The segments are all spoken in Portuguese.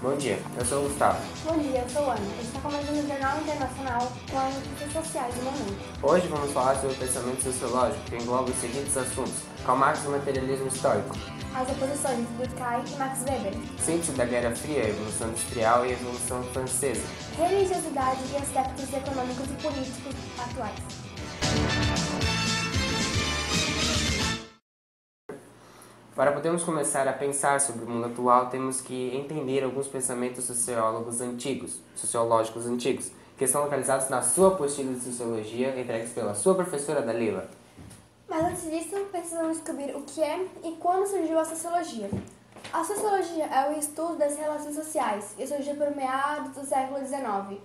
Bom dia, eu sou o Gustavo. Bom dia, eu sou a Ana. A gente está começando o Jornal Internacional com as notícias sociais do momento. Hoje vamos falar sobre o pensamento sociológico, que engloba os seguintes assuntos: Karl Marx e o materialismo histórico, As oposições de Durkheim e Max Weber, síntese da Guerra Fria, a Revolução Industrial e a Revolução Francesa, religiosidade e aspectos econômicos e políticos atuais. Para podermos começar a pensar sobre o mundo atual, temos que entender alguns pensamentos sociológicos antigos, que estão localizados na sua apostila de Sociologia, entregues pela sua professora Dalila. Mas antes disso, precisamos descobrir o que é e quando surgiu a Sociologia. A Sociologia é o estudo das relações sociais e surgiu por meados do século XIX.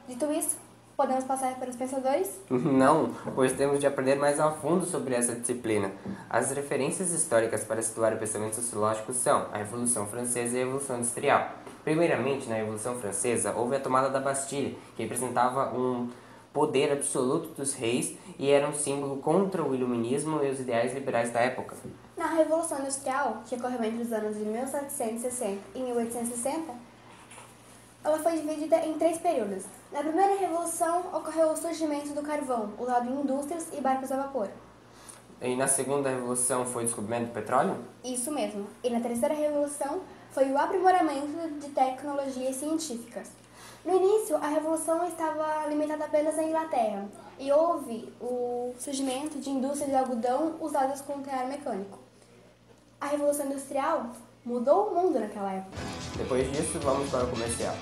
Dito isso, podemos passar para os pensadores? Não, pois temos de aprender mais a fundo sobre essa disciplina. As referências históricas para situar o pensamento sociológico são a Revolução Francesa e a Revolução Industrial. Primeiramente, na Revolução Francesa, houve a tomada da Bastilha, que representava um poder absoluto dos reis e era um símbolo contra o iluminismo e os ideais liberais da época. Na Revolução Industrial, que ocorreu entre os anos de 1760 e 1860, ela foi dividida em 3 períodos. Na primeira revolução, ocorreu o surgimento do carvão, usado em indústrias e barcos a vapor. E na segunda revolução foi o descobrimento do petróleo? Isso mesmo. E na terceira revolução, foi o aprimoramento de tecnologias científicas. No início, a revolução estava limitada apenas à Inglaterra e houve o surgimento de indústrias de algodão usadas com tear mecânico. A Revolução Industrial mudou o mundo naquela época. Depois disso, vamos para o comercial.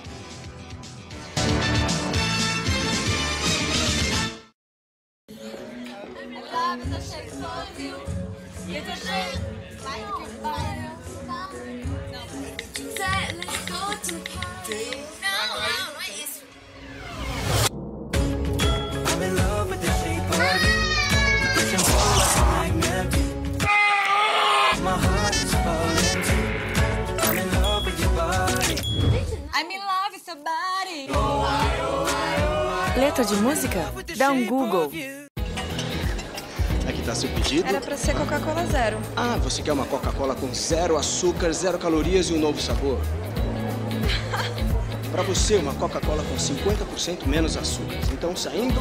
Letra de música? Dá um Google. Aqui tá seu pedido. Era pra ser Coca-Cola zero. Ah, você quer uma Coca-Cola com 0 açúcar, 0 calorias e um novo sabor? Pra você, uma Coca-Cola com 50% menos açúcares. Então, saindo,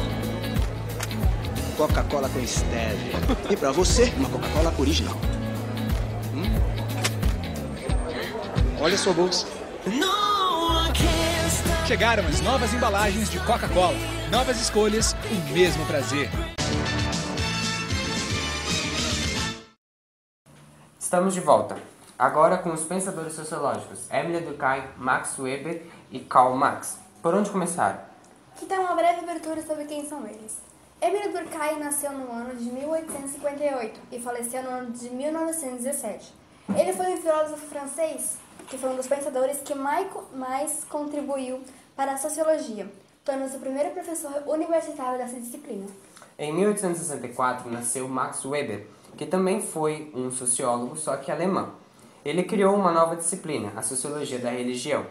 Coca-Cola com stevia. E pra você, uma Coca-Cola original. Olha a sua bolsa. Chegaram as novas embalagens de Coca-Cola. Novas escolhas, o mesmo prazer. Estamos de volta, agora com os pensadores sociológicos Émile Durkheim, Max Weber e Karl Marx. Por onde começar? Aqui está uma breve abertura sobre quem são eles. Emile Durkheim nasceu no ano de 1858 e faleceu no ano de 1917. Ele foi um filósofo francês que foi um dos pensadores que mais contribuiu para a sociologia, tornando-se o primeiro professor universitário dessa disciplina. Em 1864 nasceu Max Weber, que também foi um sociólogo, só que alemão. Ele criou uma nova disciplina, a sociologia da religião.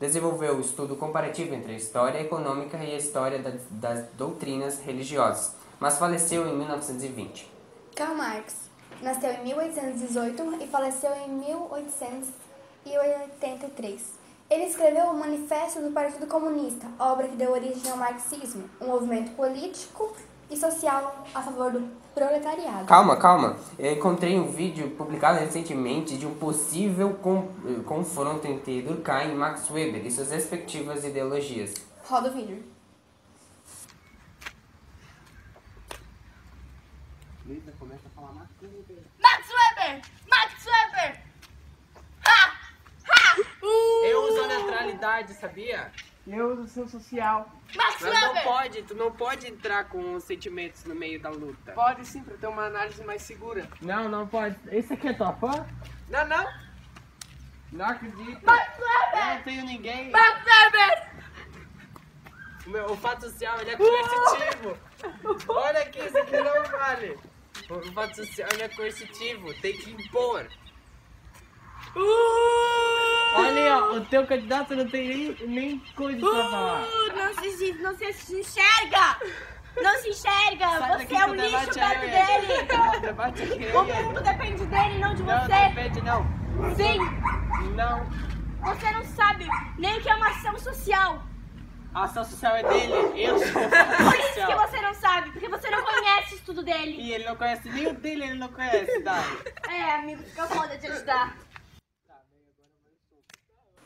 Desenvolveu o estudo comparativo entre a história econômica e a história das doutrinas religiosas, mas faleceu em 1920. Karl Marx nasceu em 1818 e faleceu em 1883. Ele escreveu o Manifesto do Partido Comunista, obra que deu origem ao marxismo, um movimento político e social a favor do proletariado. Calma. Eu encontrei um vídeo publicado recentemente de um possível confronto entre Durkheim e Max Weber e suas respectivas ideologias. Roda o vídeo. Começa a falar Max Weber. Max Weber! Max Weber! Ha! Ha! Eu uso a neutralidade, sabia? Eu uso seu social. Max Mas não Weber! pode, tu não pode entrar com os sentimentos no meio da luta. Pode sim, pra ter uma análise mais segura. Não pode. Esse aqui é tua fã? Não. Não acredito. Max Eu Weber! não tenho ninguém. Max Weber! O fato social, ele é coercitivo. Olha aqui, isso aqui não vale. O fato social, ele é coercitivo. Tem que impor. Olha, ó, o teu candidato não tem nem coisa pra falar. Não se enxerga! Não se enxerga! Sai Você daqui é que um o lixo debate perto é dele! O debate aqui O mundo depende dele, não de Não você! depende, não. Sim! Não. Você não sabe nem o que é uma ação social. A ação social é dele, eu sou o Por fato isso que social. você não sabe, porque você não conhece o estudo dele. E ele não conhece nem o dele, ele não conhece, Dai. É, amigo, fica foda de ajudar.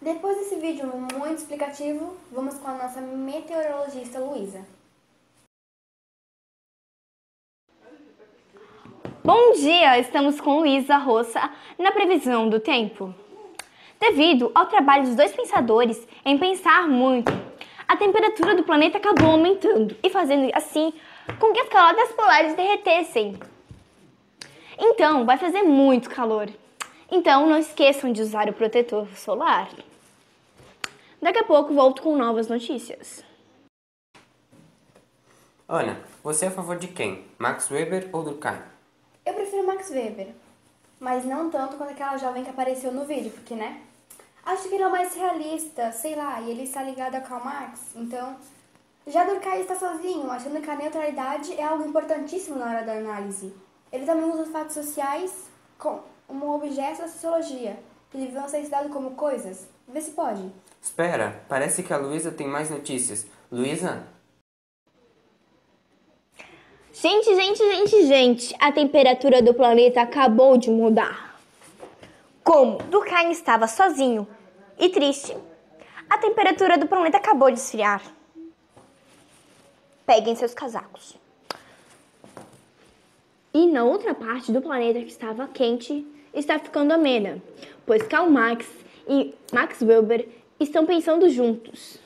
Depois desse vídeo muito explicativo, vamos com a nossa meteorologista Luísa. Bom dia, estamos com Luísa Roça na previsão do tempo. Devido ao trabalho dos dois pensadores em pensar muito, a temperatura do planeta acabou aumentando e fazendo assim com que as calotas polares derretessem. Então, vai fazer muito calor. Então, não esqueçam de usar o protetor solar. Daqui a pouco volto com novas notícias. Ana, você é a favor de quem? Max Weber ou Durkheim? Eu prefiro Max Weber, mas não tanto quanto aquela jovem que apareceu no vídeo, porque, né? Acho que ele é o mais realista, sei lá, e ele está ligado a Karl Marx, então... Já Durkheim está sozinho, achando que a neutralidade é algo importantíssimo na hora da análise. Ele também usa os fatos sociais como objeto da sociologia, que deviam ser estudados como coisas. Vê se pode. Espera, parece que a Luísa tem mais notícias. Luísa? Gente, a temperatura do planeta acabou de mudar. Como Durkheim estava sozinho e triste, a temperatura do planeta acabou de esfriar. Peguem seus casacos. E na outra parte do planeta que estava quente, está ficando amena, pois Karl Marx e Max Weber estão pensando juntos,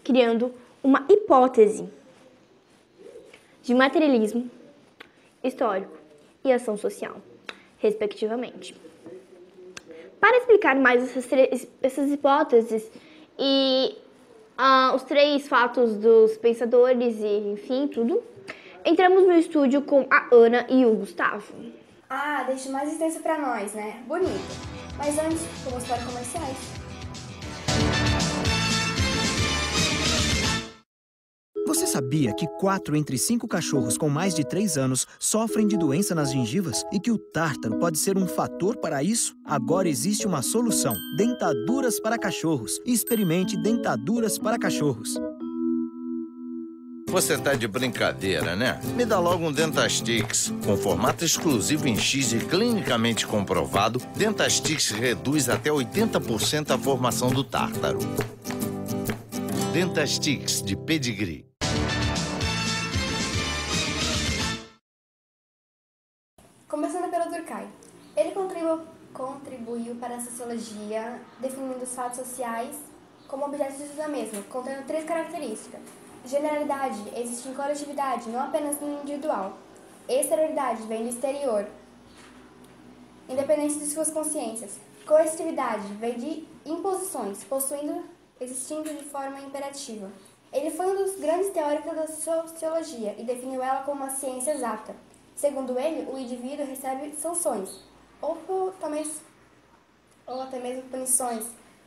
criando uma hipótese de materialismo histórico e ação social, respectivamente. Para explicar mais essas hipóteses e os três fatos dos pensadores e, enfim, tudo, entramos no estúdio com a Ana e o Gustavo. Ah, deixa mais extenso pra nós, né? Bonito. Mas antes, vamos para comerciais. Você sabia que 4 entre 5 cachorros com mais de 3 anos sofrem de doença nas gengivas e que o tártaro pode ser um fator para isso? Agora existe uma solução: dentaduras para cachorros. Experimente dentaduras para cachorros. Você tá de brincadeira, né? Me dá logo um Dentastix. Com formato exclusivo em X e clinicamente comprovado, Dentastix reduz até 80% a formação do tártaro. Dentastix de pedigree. Começando pelo Durkheim. Ele contribuiu para a sociologia, definindo os fatos sociais como objetos de estudo mesmo, contendo 3 características. Generalidade existe em coletividade, não apenas no individual. Exterioridade vem do exterior, independente de suas consciências. Coercitividade vem de imposições, existindo de forma imperativa. Ele foi um dos grandes teóricos da sociologia e definiu ela como uma ciência exata. Segundo ele, o indivíduo recebe sanções, ou até mesmo punições,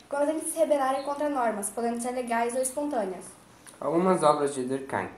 quando tem que se rebelar contra normas, podendo ser legais ou espontâneas. Algumas obras de Durkheim.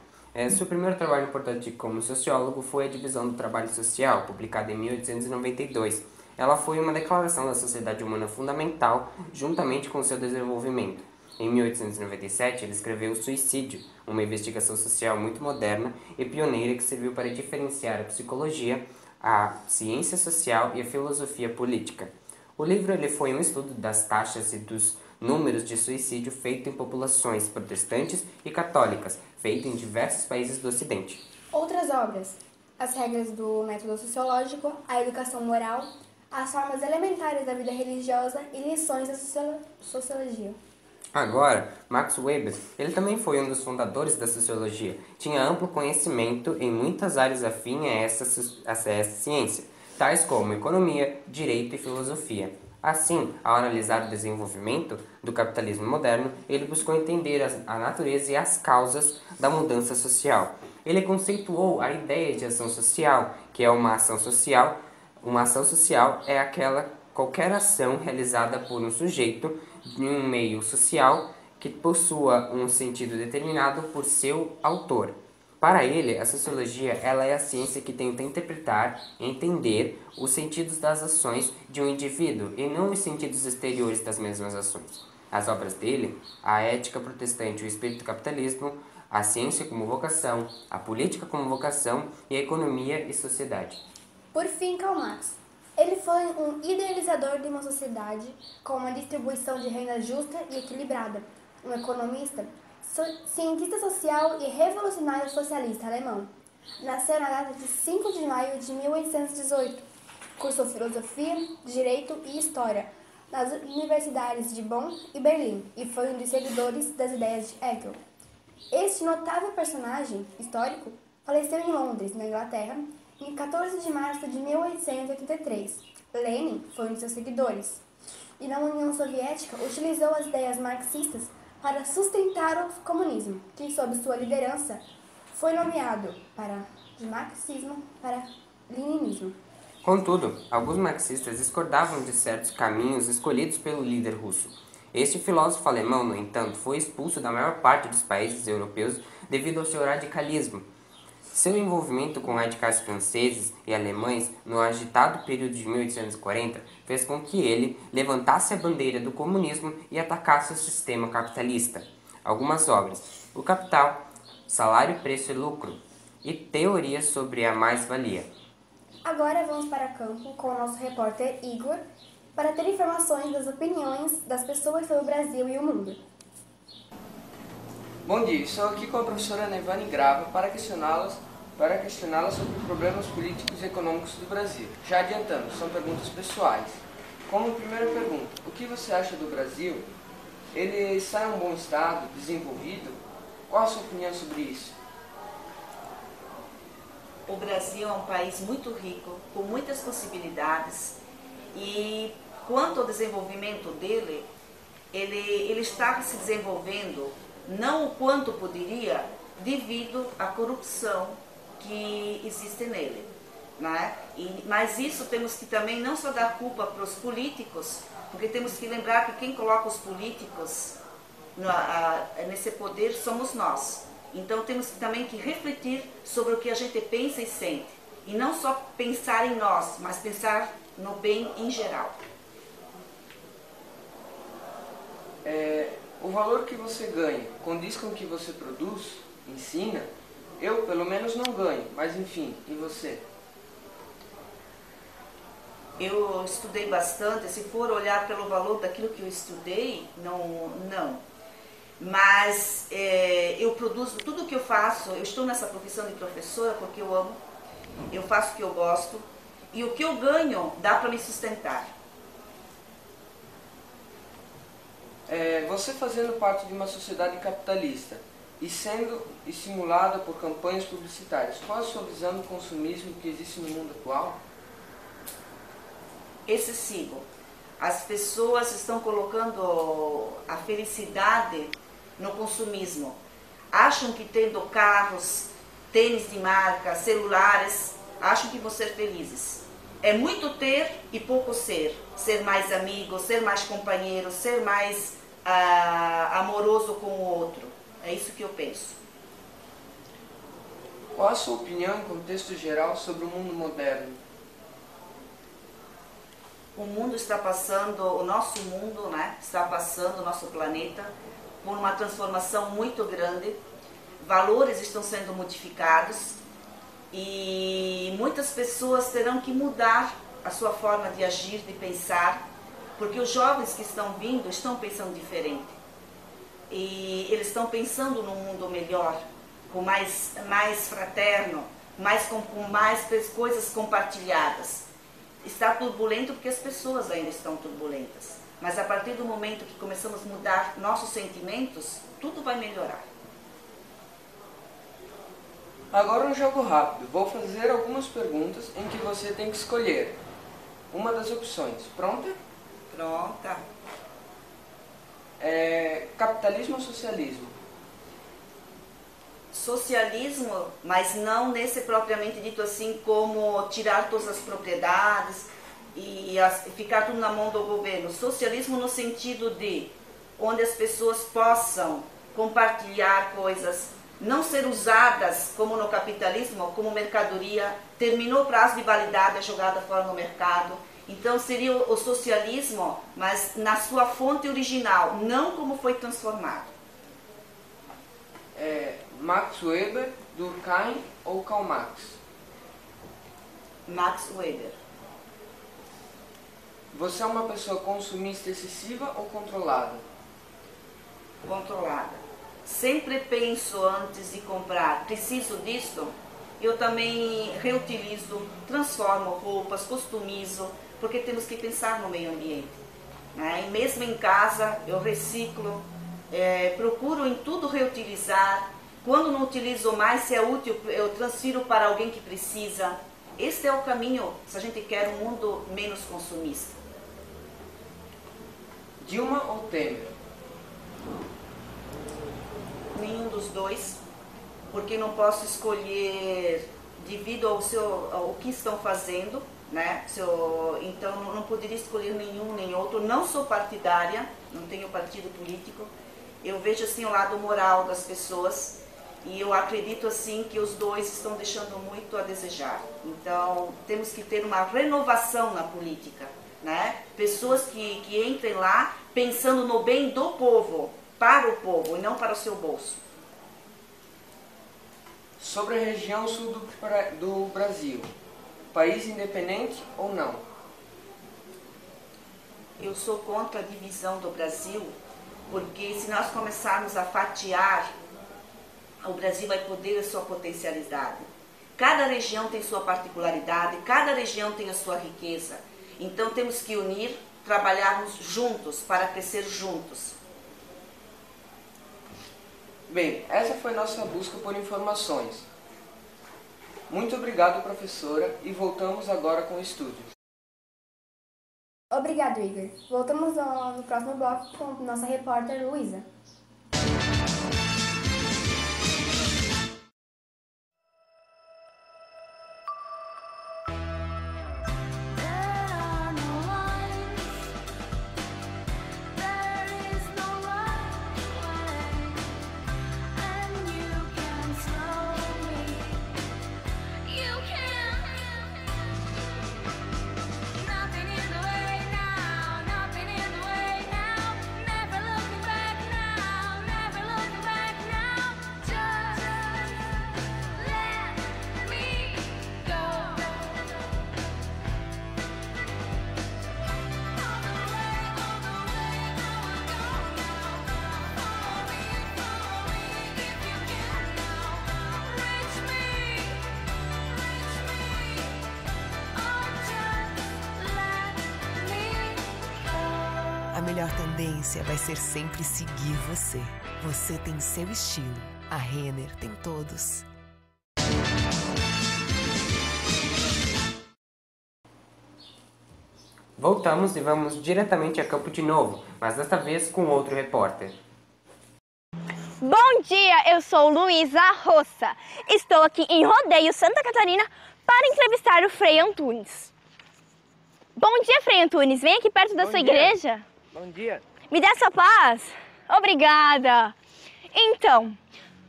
Seu primeiro trabalho importante como sociólogo foi a Divisão do Trabalho Social, publicada em 1892. Ela foi uma declaração da sociedade humana fundamental, juntamente com seu desenvolvimento. Em 1897, ele escreveu O Suicídio, uma investigação social muito moderna e pioneira que serviu para diferenciar a psicologia, a ciência social e a filosofia política. O livro foi um estudo das taxas e dos números de suicídio feito em populações protestantes e católicas, feito em diversos países do Ocidente. Outras obras: As regras do método sociológico, A educação moral, As formas elementares da vida religiosa e Lições da sociologia. Agora, Max Weber, ele também foi um dos fundadores da sociologia. Tinha amplo conhecimento em muitas áreas afins a essa ciência, tais como economia, direito e filosofia. Assim, ao analisar o desenvolvimento do capitalismo moderno, ele buscou entender a natureza e as causas da mudança social. Ele conceituou a ideia de ação social, que é uma ação social. Uma ação social é qualquer ação realizada por um sujeito em um meio social que possua um sentido determinado por seu autor. Para ele, a sociologia ela é a ciência que tenta interpretar e entender os sentidos das ações de um indivíduo e não os sentidos exteriores das mesmas ações. As obras dele, a ética protestante e o espírito do capitalismo, a ciência como vocação, a política como vocação e a economia e sociedade. Por fim, Karl Marx. Ele foi um idealizador de uma sociedade com uma distribuição de renda justa e equilibrada, um economista, cientista social e revolucionário socialista alemão. Nasceu na data de 5 de maio de 1818. Cursou filosofia, direito e história nas universidades de Bonn e Berlim e foi um dos seguidores das ideias de Hegel. Este notável personagem histórico faleceu em Londres, na Inglaterra, em 14 de março de 1883. Lenin foi um de seus seguidores e na União Soviética utilizou as ideias marxistas para sustentar o comunismo, que sob sua liderança foi nomeado de marxismo para leninismo. Contudo, alguns marxistas discordavam de certos caminhos escolhidos pelo líder russo. Este filósofo alemão, no entanto, foi expulso da maior parte dos países europeus devido ao seu radicalismo. Seu envolvimento com radicais franceses e alemães no agitado período de 1840 fez com que ele levantasse a bandeira do comunismo e atacasse o sistema capitalista. Algumas obras: O Capital, Salário, Preço e Lucro e Teorias sobre a Mais-Valia. Agora vamos para campo com o nosso repórter Igor para ter informações das opiniões das pessoas sobre o Brasil e o mundo. Bom dia, estou aqui com a professora Nevane Grava para questioná-la sobre problemas políticos e econômicos do Brasil. Já adiantando, são perguntas pessoais. Como primeira pergunta, o que você acha do Brasil? Ele está em um bom estado, desenvolvido? Qual a sua opinião sobre isso? O Brasil é um país muito rico, com muitas possibilidades e quanto ao desenvolvimento dele, ele está se desenvolvendo não o quanto poderia devido à corrupção que existe nele, né? Mas isso temos que também não só dar culpa para os políticos, porque temos que lembrar que quem coloca os políticos nesse poder somos nós. Então temos também que refletir sobre o que a gente pensa e sente, e não só pensar em nós, mas pensar no bem em geral. O valor que você ganha condiz com o que você produz, ensina? Eu, pelo menos, não ganho, mas enfim, e você? Eu estudei bastante, se for olhar pelo valor daquilo que eu estudei, não. Mas eu produzo tudo o que eu faço, eu estou nessa profissão de professora porque eu amo, eu faço o que eu gosto, e o que eu ganho dá para me sustentar. Você fazendo parte de uma sociedade capitalista e sendo estimulada por campanhas publicitárias, qual a sua visão do consumismo que existe no mundo atual? Excessivo. As pessoas estão colocando a felicidade no consumismo. Acham que tendo carros, tênis de marca, celulares, acham que vão ser felizes. É muito ter e pouco ser. Ser mais amigo, ser mais companheiro, ser mais amoroso com o outro. É isso que eu penso. Qual a sua opinião em contexto geral sobre o mundo moderno? O mundo está passando, o nosso mundo, né, está passando, o nosso planeta, por uma transformação muito grande. Valores estão sendo modificados e muitas pessoas terão que mudar a sua forma de agir, de pensar, porque os jovens que estão vindo estão pensando diferente. E eles estão pensando num mundo melhor, com mais fraterno, com mais coisas compartilhadas. Está turbulento porque as pessoas ainda estão turbulentas. Mas a partir do momento que começamos a mudar nossos sentimentos, tudo vai melhorar. Agora um jogo rápido. Vou fazer algumas perguntas em que você tem que escolher uma das opções. Pronta? Pronta. Capitalismo ou socialismo? Socialismo, mas não nesse propriamente dito assim como tirar todas as propriedades e ficar tudo na mão do governo. Socialismo no sentido de onde as pessoas possam compartilhar coisas, não ser usadas como no capitalismo, como mercadoria, terminou o prazo de validade, é jogada fora no mercado. Então seria o socialismo, mas na sua fonte original, não como foi transformado. Max Weber, Durkheim ou Karl Marx? Max Weber. Você é uma pessoa consumista excessiva ou controlada? Controlada. Sempre penso antes de comprar, preciso disso? Eu também reutilizo, transformo roupas, customizo, porque temos que pensar no meio ambiente. Né? E mesmo em casa, eu reciclo, procuro em tudo reutilizar. Quando não utilizo mais, se é útil, eu transfiro para alguém que precisa. Este é o caminho, se a gente quer um mundo menos consumista. Dilma ou Temer? Nenhum dos dois, porque não posso escolher devido ao que estão fazendo, né? Então não poderia escolher nenhum nem outro. Não sou partidária, não tenho partido político. Eu vejo assim o lado moral das pessoas e eu acredito assim que os dois estão deixando muito a desejar. Então temos que ter uma renovação na política, né? Pessoas que entrem lá pensando no bem do povo, para o povo e não para o seu bolso. Sobre a região sul do Brasil, país independente ou não? Eu sou contra a divisão do Brasil, porque se nós começarmos a fatiar, o Brasil vai perder a sua potencialidade. Cada região tem sua particularidade, cada região tem a sua riqueza. Então temos que unir, trabalharmos juntos para crescer juntos. Bem, essa foi nossa busca por informações. Muito obrigado, professora, e voltamos agora com o estúdio. Obrigado, Igor. Voltamos no próximo bloco com nossa repórter Luísa. A melhor tendência vai ser sempre seguir você. Você tem seu estilo. A Renner tem todos. Voltamos e vamos diretamente a campo de novo, mas desta vez com outro repórter. Bom dia, eu sou Luísa Roça. Estou aqui em Rodeio, Santa Catarina, para entrevistar o Frei Antunes. Bom dia, Frei Antunes. Vem aqui perto da sua igreja. Bom dia. Me dá sua paz? Obrigada. Então,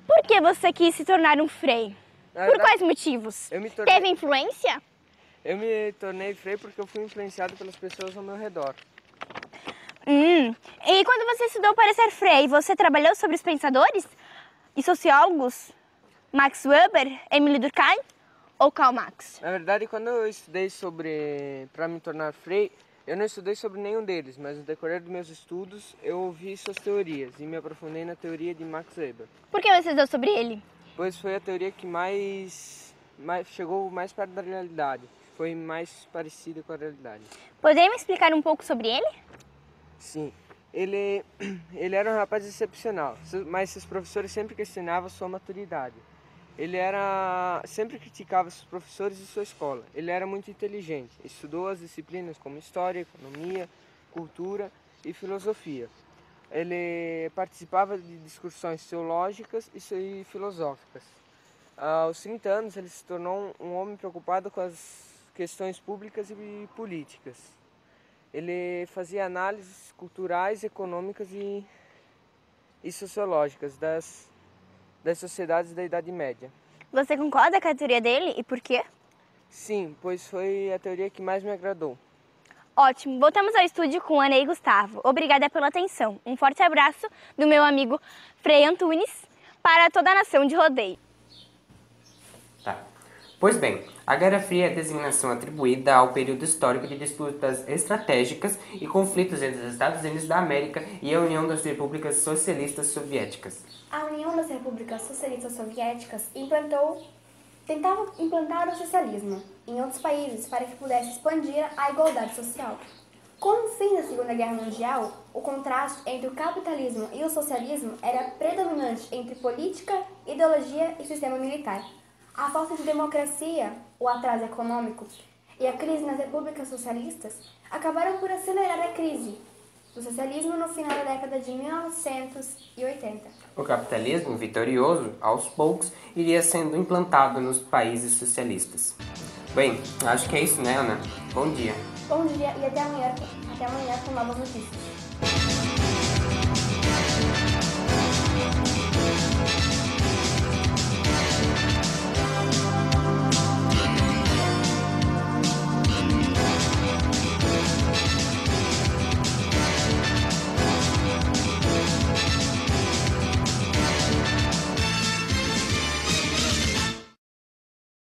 por que você quis se tornar um frei? Por quais motivos? Teve influência? Eu me tornei frei porque eu fui influenciado pelas pessoas ao meu redor. E quando você estudou para ser frei, você trabalhou sobre os pensadores e sociólogos Max Weber, Emile Durkheim ou Karl Marx? Na verdade, quando eu estudei para me tornar frei, eu não estudei sobre nenhum deles, mas no decorrer dos meus estudos eu ouvi suas teorias e me aprofundei na teoria de Max Weber. Por que você estudou sobre ele? Pois foi a teoria que chegou mais perto da realidade, foi mais parecida com a realidade. Poderia me explicar um pouco sobre ele? Sim, ele era um rapaz excepcional, mas seus professores sempre questionavam sua maturidade. Ele sempre criticava seus professores e sua escola. Ele era muito inteligente, estudou as disciplinas como história, economia, cultura e filosofia. Ele participava de discussões teológicas e filosóficas. Aos 30 anos, ele se tornou um homem preocupado com as questões públicas e políticas. Ele fazia análises culturais, econômicas e sociológicas das sociedades da Idade Média. Você concorda com a teoria dele e por quê? Sim, pois foi a teoria que mais me agradou. Ótimo, voltamos ao estúdio com Ana e Gustavo. Obrigada pela atenção. Um forte abraço do meu amigo Frei Antunes para toda a nação de rodeio. Tá. Pois bem, a Guerra Fria é a designação atribuída ao período histórico de disputas estratégicas e conflitos entre os Estados Unidos da América e a União das Repúblicas Socialistas Soviéticas. A União das Repúblicas Socialistas Soviéticas tentava implantar o socialismo em outros países para que pudesse expandir a igualdade social. Com o fim da Segunda Guerra Mundial, o contraste entre o capitalismo e o socialismo era predominante entre política, ideologia e sistema militar. A falta de democracia, o atraso econômico e a crise nas repúblicas socialistas acabaram por acelerar a crise do socialismo no final da década de 1980. O capitalismo vitorioso, aos poucos, iria sendo implantado nos países socialistas. Bem, acho que é isso, né, Ana? Bom dia. Bom dia e até amanhã com novas notícias.